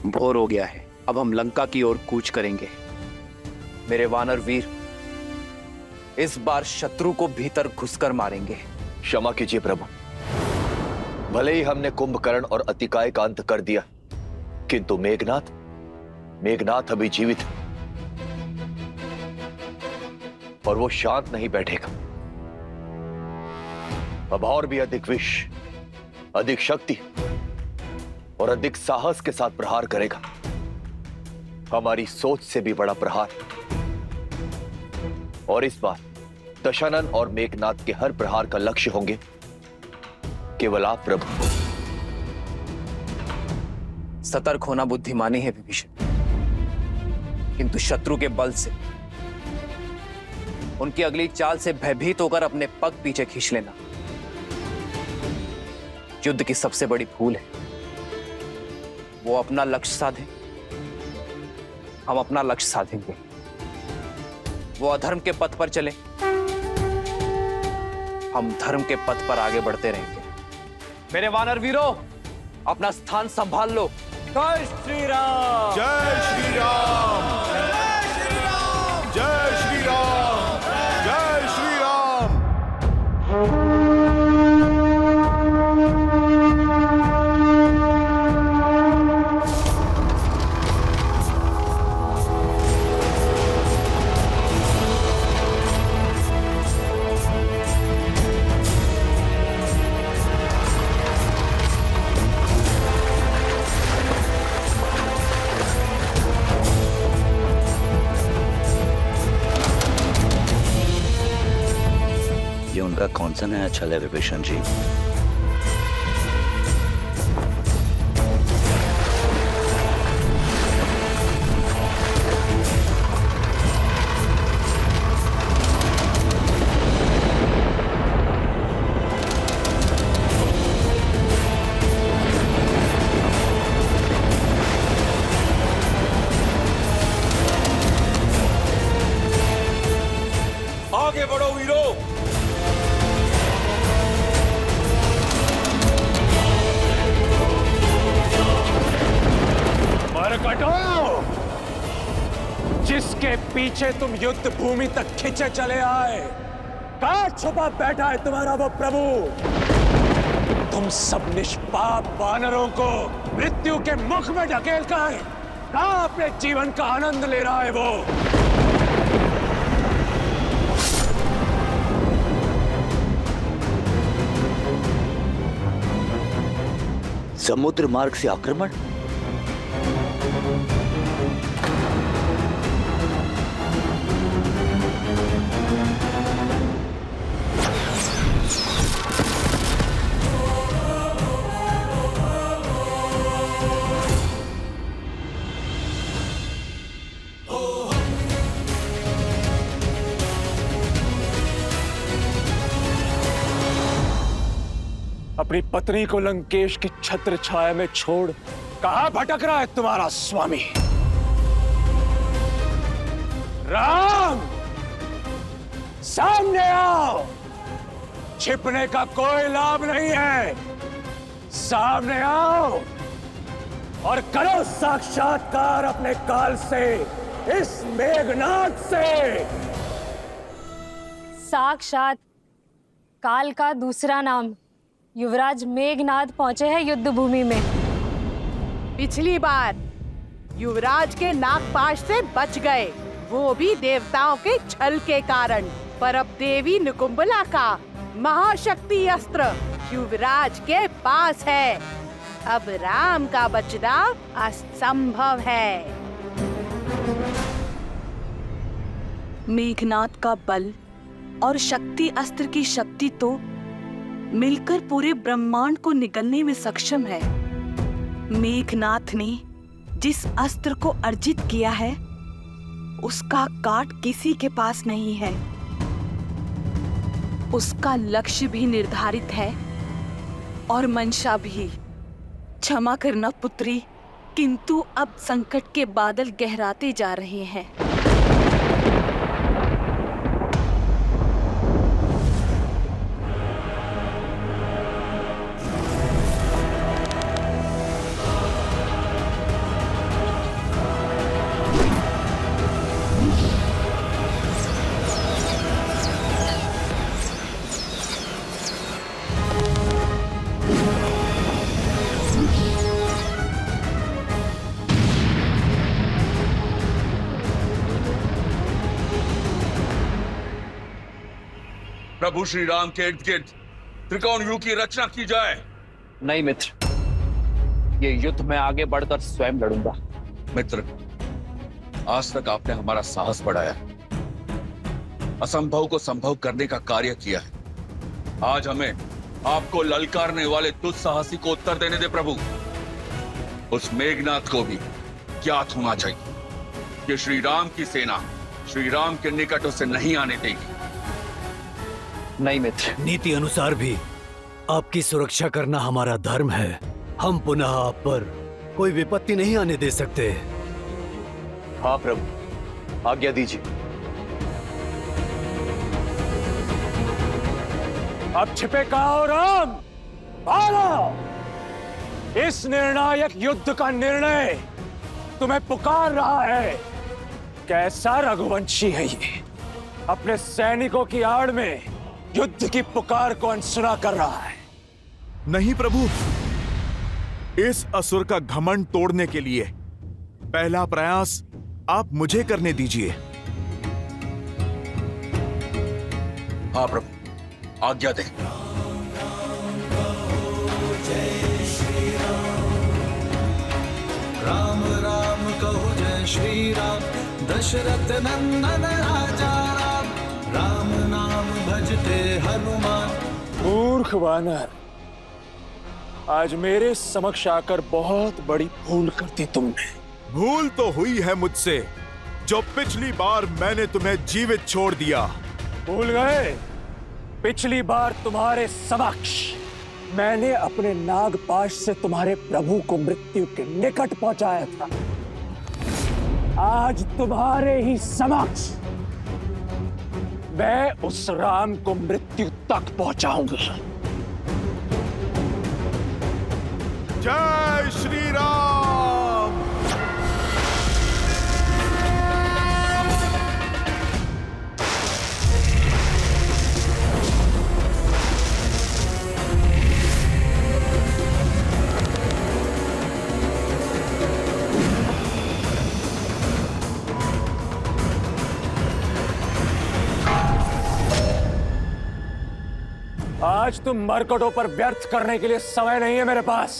भोर हो गया है, अब हम लंका की ओर कूच करेंगे। मेरे वानर वीर, इस बार शत्रु को भीतर घुसकर मारेंगे। क्षमा कीजिए प्रभु, भले ही हमने कुंभकर्ण और अतिकाय का अंत कर दिया, किंतु मेघनाथ अभी जीवित है और वो शांत नहीं बैठेगा। अब और भी अधिक विष, अधिक शक्ति और अधिक साहस के साथ प्रहार करेगा। हमारी सोच से भी बड़ा प्रहार। और इस बार दशानन और मेघनाथ के हर प्रहार का लक्ष्य होंगे केवल आप प्रभु। सतर्क होना बुद्धिमानी है विभीषण, किंतु शत्रु के बल से, उनकी अगली चाल से भयभीत होकर अपने पग पीछे खींच लेना युद्ध की सबसे बड़ी भूल है। वो अपना लक्ष्य साधे, हम अपना लक्ष्य साधेंगे। वो अधर्म के पथ पर चले, हम धर्म के पथ पर आगे बढ़ते रहेंगे। मेरे वानर वीरों, अपना स्थान संभाल लो। जय श्री राम, जय श्री राम, जय श्री राम, जय श्री राम, जय श्री राम। ये उनका कौन सा नया छल है विभीषण जी? आगे बढ़ो वीरों। मरकटो, जिसके पीछे तुम युद्ध भूमि तक खिंचे चले आए, कहां छुपा बैठा है तुम्हारा वो प्रभु? तुम सब निष्पाप वानरों को मृत्यु के मुख में ढकेल कर कहां अपने जीवन का आनंद ले रहा है वो? समुद्र मार्ग से आक्रमण? अपनी पत्नी को लंकेश की छत्र छाया में छोड़ कहां भटक रहा है तुम्हारा स्वामी? राम, सामने आओ। छिपने का कोई लाभ नहीं है। सामने आओ और करो साक्षात्कार अपने काल से, इस मेघनाथ से। साक्षात काल का दूसरा नाम युवराज मेघनाथ पहुंचे हैं युद्ध भूमि में। पिछली बार युवराज के नागपाश से बच गए, वो भी देवताओं के छल के कारण। पर अब देवी निकुंभला का महाशक्ति अस्त्र युवराज के पास है। अब राम का बचना असंभव है। मेघनाथ का बल और शक्ति अस्त्र की शक्ति तो मिलकर पूरे ब्रह्मांड को निगलने में सक्षम है। मेघनाथ ने जिस अस्त्र को अर्जित किया है, उसका काट किसी के पास नहीं है। उसका लक्ष्य भी निर्धारित है और मंशा भी। क्षमा करना पुत्री, किंतु अब संकट के बादल गहराते जा रहे हैं। प्रभु श्री राम के इर्द गिर्द त्रिकोण युग की रचना की जाए। नहीं मित्र, ये युद्ध में आगे बढ़कर स्वयं लड़ूंगा। मित्र, आज तक आपने हमारा साहस बढ़ाया, असंभव को संभव करने का कार्य किया है। आज हमें आपको ललकारने वाले दुस्साहसी को उत्तर देने दे प्रभु। उस मेघनाथ को भी ज्ञात होना चाहिए कि श्री राम की सेना श्री राम के निकट उसे नहीं आने देगी। नहीं मित्र, नीति अनुसार भी आपकी सुरक्षा करना हमारा धर्म है। हम पुनः आप पर कोई विपत्ति नहीं आने दे सकते। हाँ प्रभु, आज्ञा दीजिए। अब छिपे कहाँ हो राम? आओ! इस निर्णायक युद्ध का निर्णय तुम्हें पुकार रहा है। कैसा रघुवंशी है ये, अपने सैनिकों की आड़ में युद्ध की पुकार को अनसुना कर रहा है। नहीं प्रभु, इस असुर का घमंड तोड़ने के लिए पहला प्रयास आप मुझे करने दीजिए। हाँ प्रभु, आज्ञा दे। राम राम कहो जय श्री राम, दशरथ नंदन राजा राम, राम नाम भजते हनुमान। मूर्ख वानर, आज मेरे समक्ष आकर बहुत बड़ी भूल कर दी तुमने। भूल तो हुई है मुझसे, जो पिछली बार मैंने तुम्हें जीवित छोड़ दिया। भूल गए? पिछली बार तुम्हारे समक्ष मैंने अपने नागपाश से तुम्हारे प्रभु को मृत्यु के निकट पहुंचाया था। आज तुम्हारे ही समक्ष मैं उस राम को मृत्यु तक पहुंचाऊंगा। जय श्री राम। आज तुम मरकटों पर व्यर्थ करने के लिए समय नहीं है मेरे पास।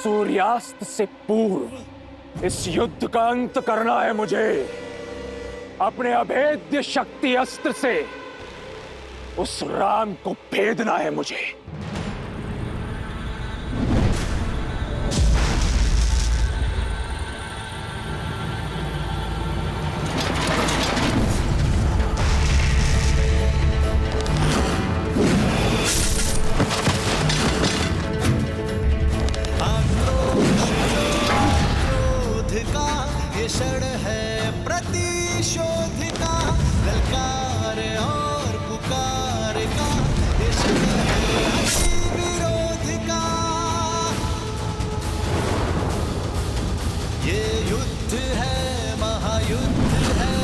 सूर्यास्त से पूर्व इस युद्ध का अंत करना है मुझे। अपने अभेद्य शक्ति अस्त्र से उस राम को भेदना है मुझे। क्षण है प्रतिशोध का, ललकार और पुकार का, ये क्षण है अति विरोध का। ये युद्ध है, महायुद्ध है।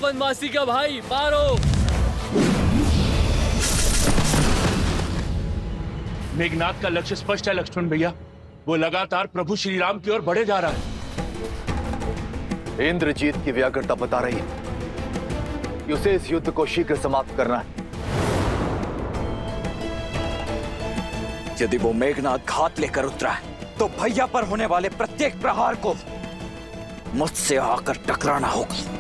वनवासी का भाई, मारो। मेघनाथ का लक्ष्य स्पष्ट है लक्ष्मण भैया। वो लगातार प्रभु श्री राम की ओर बढ़े जा रहा है। इंद्रजीत की व्याकुलता बता रही है कि उसे इस युद्ध को शीघ्र समाप्त करना है। यदि वो मेघनाथ घात लेकर उतरा है तो भैया पर होने वाले प्रत्येक प्रहार को मुझसे आकर टकराना होगा।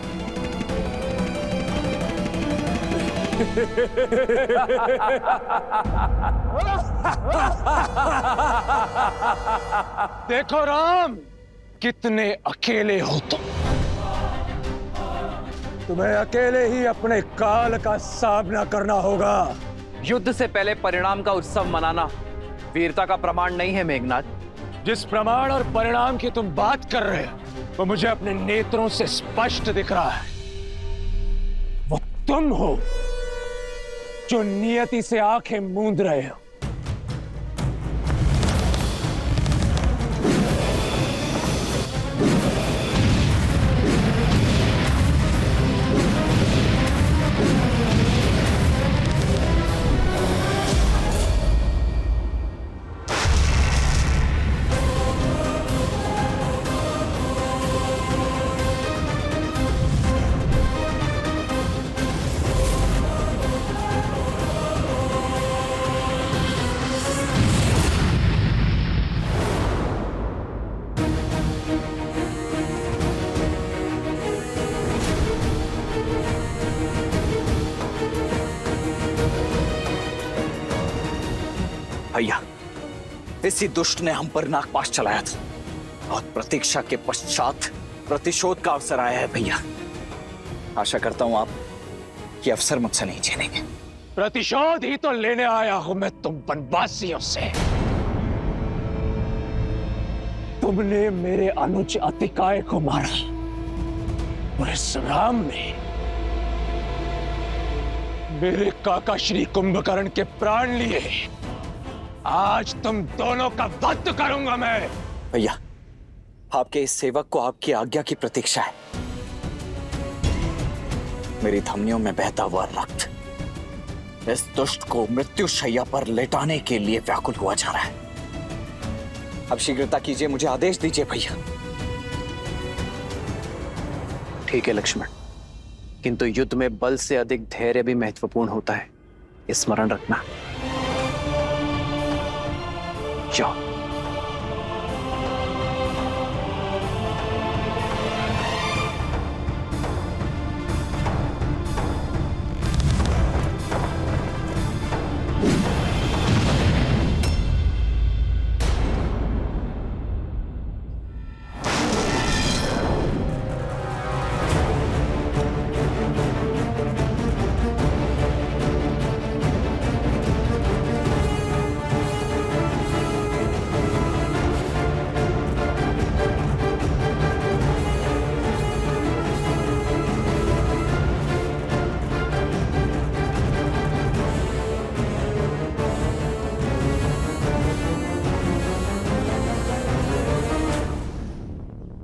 देखो राम, कितने अकेले हो तुम। तुम्हें अकेले ही अपने काल का सामना करना होगा। युद्ध से पहले परिणाम का उत्सव मनाना वीरता का प्रमाण नहीं है मेघनाथ। जिस प्रमाण और परिणाम की तुम बात कर रहे हो वो मुझे अपने नेत्रों से स्पष्ट दिख रहा है। वो तुम हो जो नियति से आंखें मूंद रहे हो। भैया, इसी दुष्ट ने हम पर नागपाश चलाया था और प्रतीक्षा के पश्चात प्रतिशोध का अवसर आया है। भैया, आशा करता हूं आप ये अवसर मुझसे नहीं छीनेंगे। प्रतिशोध ही तो लेने आया हूं मैं तुम वनवासियों से। तुमने मेरे अनुज अतिकाय को मारा और इस राम ने मेरे काका श्री कुंभकर्ण के प्राण लिए। आज तुम दोनों का वध करूंगा मैं। भैया, आपके इस सेवक को आपकी आज्ञा की प्रतीक्षा है। मेरी धमनियों में बहता हुआ रक्त इस दुष्ट को मृत्यु शैया पर लेटाने के लिए व्याकुल हुआ जा रहा है। अब शीघ्रता कीजिए, मुझे आदेश दीजिए भैया। ठीक है लक्ष्मण, किंतु युद्ध में बल से अधिक धैर्य भी महत्वपूर्ण होता है, स्मरण रखना। जाओ।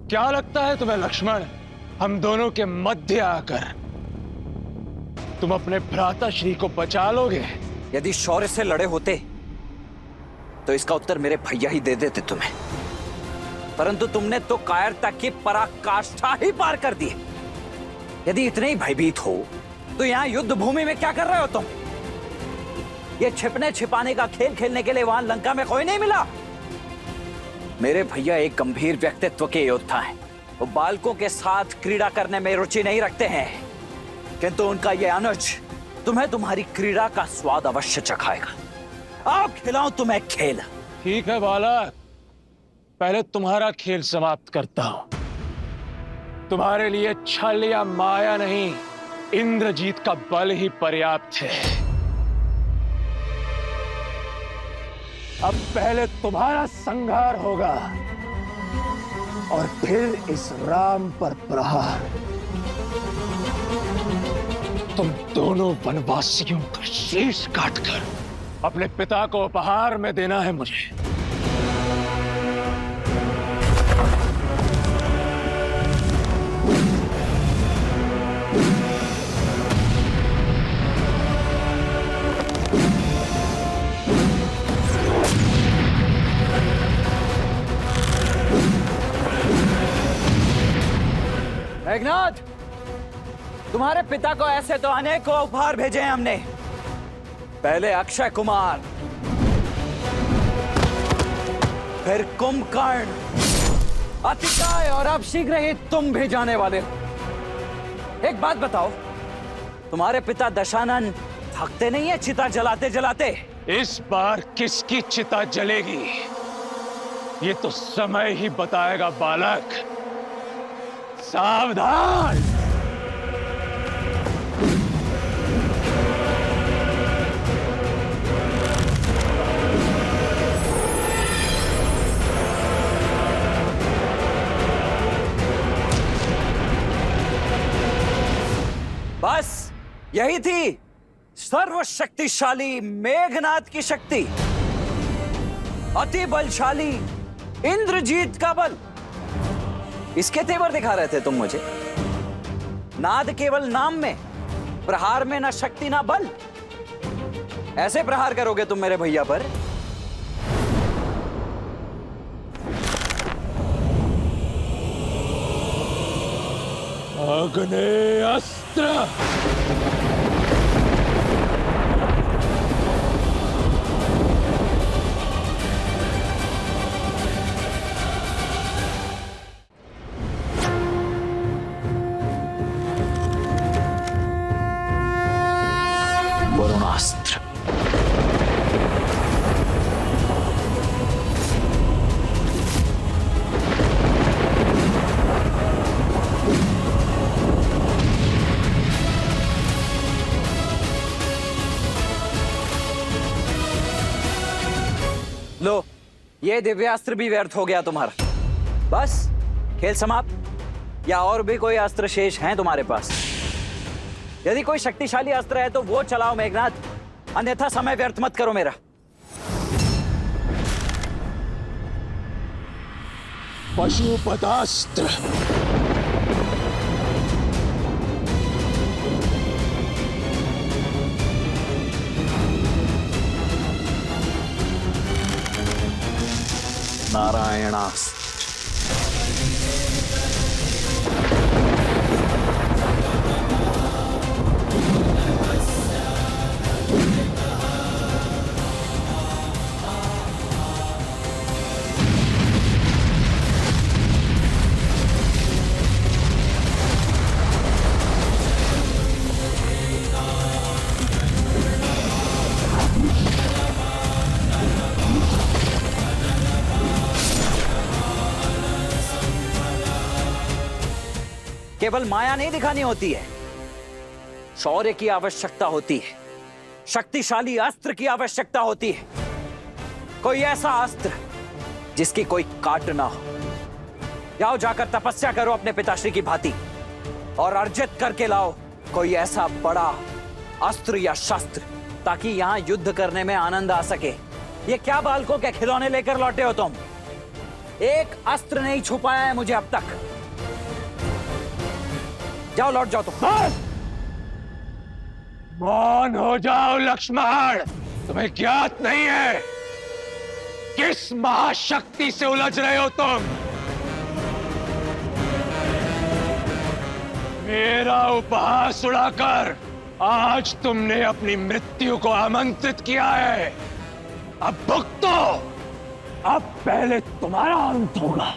क्या लगता है तुम्हें लक्ष्मण, हम दोनों के मध्य आकर तुम अपने भ्राता श्री को बचा लोगे? यदि शौर्य से लड़े होते तो इसका उत्तर मेरे भैया ही दे देते तुम्हें, परंतु तुमने तो कायरता की पराकाष्ठा ही पार कर दी। यदि इतने ही भयभीत हो तो यहाँ युद्ध भूमि में क्या कर रहे हो तुम? ये छिपने छिपाने का खेल खेलने के लिए वहां लंका में कोई नहीं मिला। मेरे भैया एक गंभीर व्यक्तित्व के योद्धा हैं। वो बालकों के साथ क्रीड़ा करने में रुचि नहीं रखते हैं, किंतु उनका ये अनुज तुम्हें तुम्हारी क्रीड़ा का स्वाद अवश्य चखाएगा। आओ खिलाऊं तुम्हें खेल। ठीक है बालक, पहले तुम्हारा खेल समाप्त करता हूं। तुम्हारे लिए छल या माया नहीं, इंद्रजीत का बल ही पर्याप्त है। अब पहले तुम्हारा संहार होगा और फिर इस राम पर प्रहार। तुम दोनों वनवासियों का शीश काटकर अपने पिता को उपहार में देना है मुझे। मेघनाथ, तुम्हारे पिता को ऐसे तो अनेकों उपहार भेजे हैं हमने। पहले अक्षय कुमार, फिर कुंभकर्ण, अतिकाय और अब शीघ्र ही तुम भी जाने वाले हो। एक बात बताओ, तुम्हारे पिता दशानन थकते नहीं है चिता जलाते जलाते? इस बार किसकी चिता जलेगी ये तो समय ही बताएगा बालक। सावधान। बस यही थी सर्वशक्तिशाली मेघनाद की शक्ति, अति बलशाली इंद्रजीत का बल। इसके तेवर दिखा रहे थे तुम मुझे। नाद केवल नाम में, प्रहार में ना शक्ति ना बल। ऐसे प्रहार करोगे तुम मेरे भैया पर? आग्नेयास्त्र। वरुणास्त्र। लो, ये दिव्यास्त्र भी व्यर्थ हो गया तुम्हारा। बस खेल समाप्त। या और भी कोई अस्त्र शेष हैं तुम्हारे पास? यदि कोई शक्तिशाली अस्त्र है तो वो चलाओ मेघनाथ, अन्यथा समय व्यर्थ मत करो मेरा। पशुपतास्त्र। नारायणास्त्र। केवल माया नहीं दिखानी होती है, शौर्य की आवश्यकता होती है, शक्तिशाली अस्त्र की आवश्यकता होती है। कोई ऐसा अस्त्र जिसकी कोई काट ना हो। जाओ जाकर तपस्या करो अपने पिताश्री की भांति और अर्जित करके लाओ कोई ऐसा बड़ा अस्त्र या शस्त्र, ताकि यहां युद्ध करने में आनंद आ सके। ये क्या बालकों के खिलौने लेकर लौटे हो तुम? एक अस्त्र नहीं छुपाया है मुझे अब तक। जाओ, लौट जाओ तुम। मौन हो जाओ लक्ष्मण। तुम्हें ज्ञात नहीं है किस महाशक्ति से उलझ रहे हो तुम। मेरा उपहास उड़ाकर आज तुमने अपनी मृत्यु को आमंत्रित किया है। अब भुगतो। अब पहले तुम्हारा अंत होगा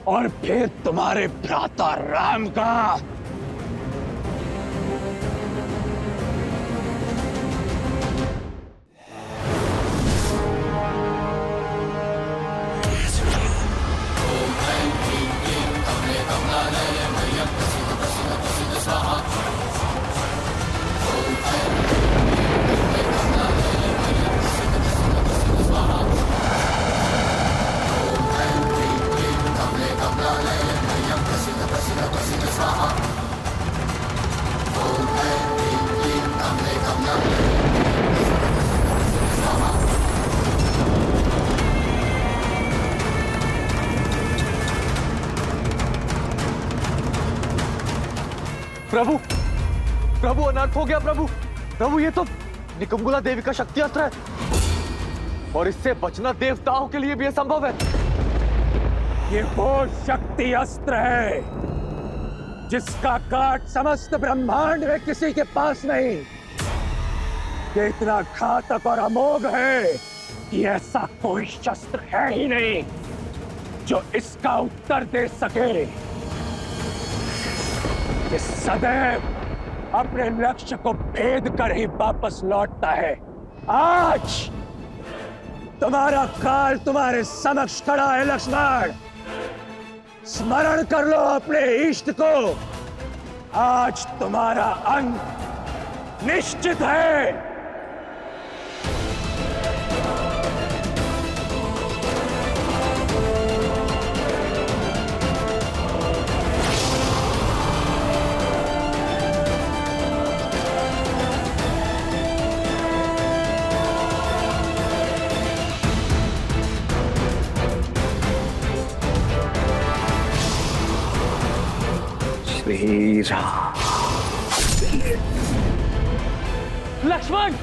और फिर तुम्हारे भ्राता राम का। प्रभु, प्रभु अनर्थ हो गया प्रभु। प्रभु ये तो निकुंभला देवी का शक्ति अस्त्र है और इससे बचना देवताओं के लिए भी असंभव है। ये वो शक्ति अस्त्र है जिसका काट समस्त ब्रह्मांड में किसी के पास नहीं। ये इतना घातक और अमोघ है कि ऐसा कोई शस्त्र है ही नहीं जो इसका उत्तर दे सके। ये सदैव अपने लक्ष्य को भेद कर ही वापस लौटता है। आज तुम्हारा काल तुम्हारे समक्ष खड़ा है लक्ष्मण। स्मरण कर लो अपने इष्ट को। आज तुम्हारा अंत निश्चित है। श्री राम। लक्ष्मण